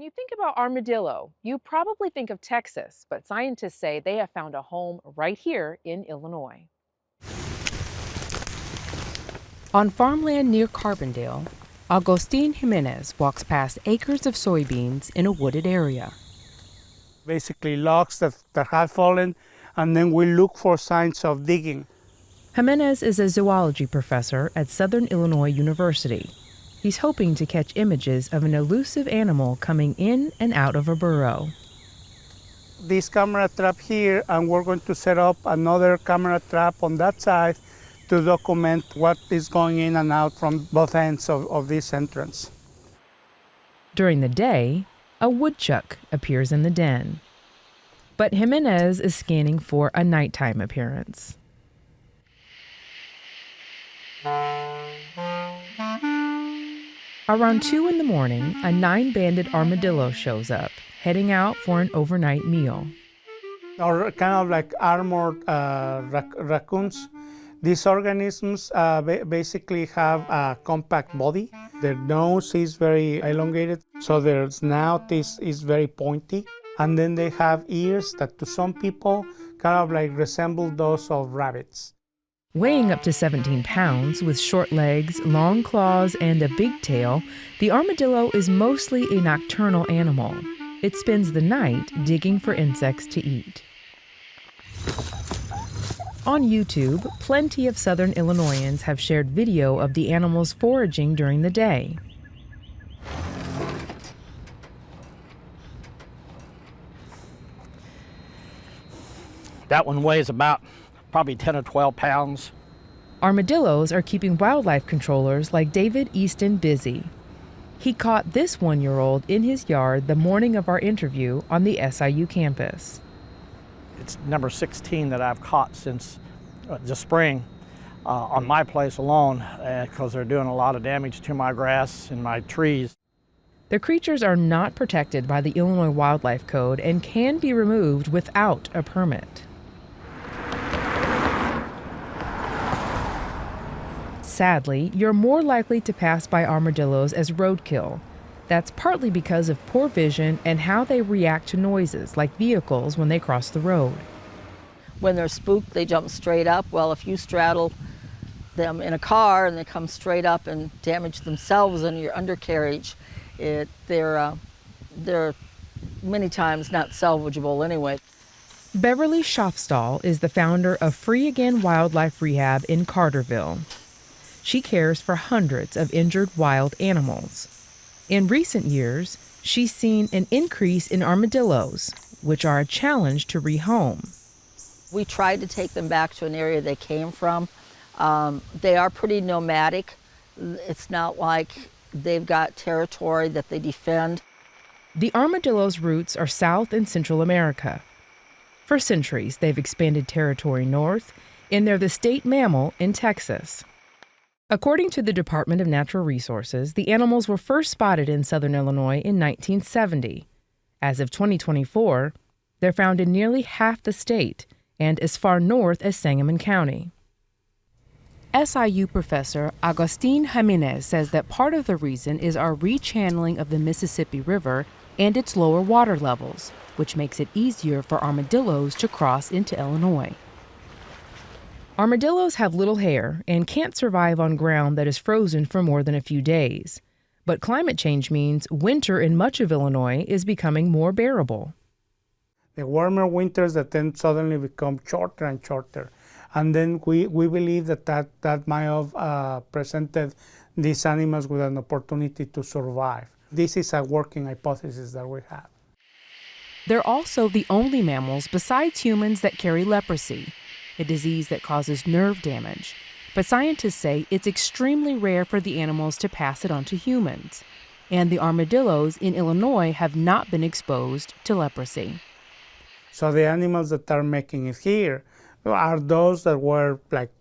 you think about armadillo, you probably think of Texas, but scientists say they have found a home right here in Illinois. On farmland near Carbondale, Agustin Jimenez walks past acres of soybeans in a wooded area. Basically logs that have fallen, and then we look for signs of digging. Jimenez is a zoology professor at Southern Illinois University. He's hoping to catch images of an elusive animal coming in and out of a burrow. This camera trap here, and we're going to set up another camera trap on that side to document what is going in and out from both ends of this entrance. During the day, a woodchuck appears in the den. But Jimenez is scanning for a nighttime appearance. Around 2 in the morning, a 9-banded armadillo shows up, heading out for an overnight meal. Or kind of like armored raccoons. These organisms basically have a compact body. Their nose is very elongated, so their snout is very pointy. And then they have ears that to some people kind of like resemble those of rabbits. Weighing up to 17 pounds, with short legs, long claws, and a big tail, the armadillo is mostly a nocturnal animal. It spends the night digging for insects to eat. On YouTube, plenty of Southern Illinoisans have shared video of the animals foraging during the day. That one weighs about probably 10 or 12 pounds. Armadillos are keeping wildlife controllers like David Easton busy. He caught this 1-year-old in his yard the morning of our interview on the SIU campus. It's number 16 that I've caught since the spring on my place alone because they're doing a lot of damage to my grass and my trees. The creatures are not protected by the Illinois Wildlife Code and can be removed without a permit. Sadly, you're more likely to pass by armadillos as roadkill. That's partly because of poor vision and how they react to noises like vehicles when they cross the road. When they're spooked, they jump straight up. Well, if you straddle them in a car and they come straight up and damage themselves in your undercarriage, they're many times not salvageable anyway. Beverly Schaffstall is the founder of Free Again Wildlife Rehab in Carterville. She cares for hundreds of injured wild animals. In recent years, she's seen an increase in armadillos, which are a challenge to rehome. We tried to take them back to an area they came from. They are pretty nomadic. It's not like they've got territory that they defend. The armadillo's roots are South and Central America. For centuries, they've expanded territory north, and they're the state mammal in Texas. According to the Department of Natural Resources, the animals were first spotted in southern Illinois in 1970. As of 2024, they're found in nearly half the state and as far north as Sangamon County. SIU professor Agustin Jimenez says that part of the reason is our rechanneling of the Mississippi River and its lower water levels, which makes it easier for armadillos to cross into Illinois. Armadillos have little hair and can't survive on ground that is frozen for more than a few days. But climate change means winter in much of Illinois is becoming more bearable. The warmer winters that then suddenly become shorter and shorter. And then we believe that might have presented these animals with an opportunity to survive. This is a working hypothesis that we have. They're also the only mammals besides humans that carry leprosy, a disease that causes nerve damage. But scientists say it's extremely rare for the animals to pass it on to humans. And the armadillos in Illinois have not been exposed to leprosy. So the animals that are making it here are those that were like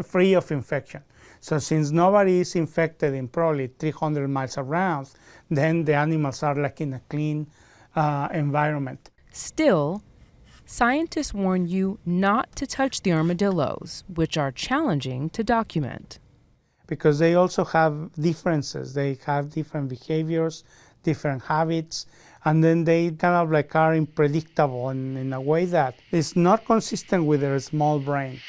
free of infection. So since nobody is infected in probably 300 miles around, then the animals are like in a clean environment. Still, scientists warn you not to touch the armadillos, which are challenging to document. Because they also have differences. They have different behaviors. different habits, and then they kind of like are unpredictable in a way that is not consistent with their small brain.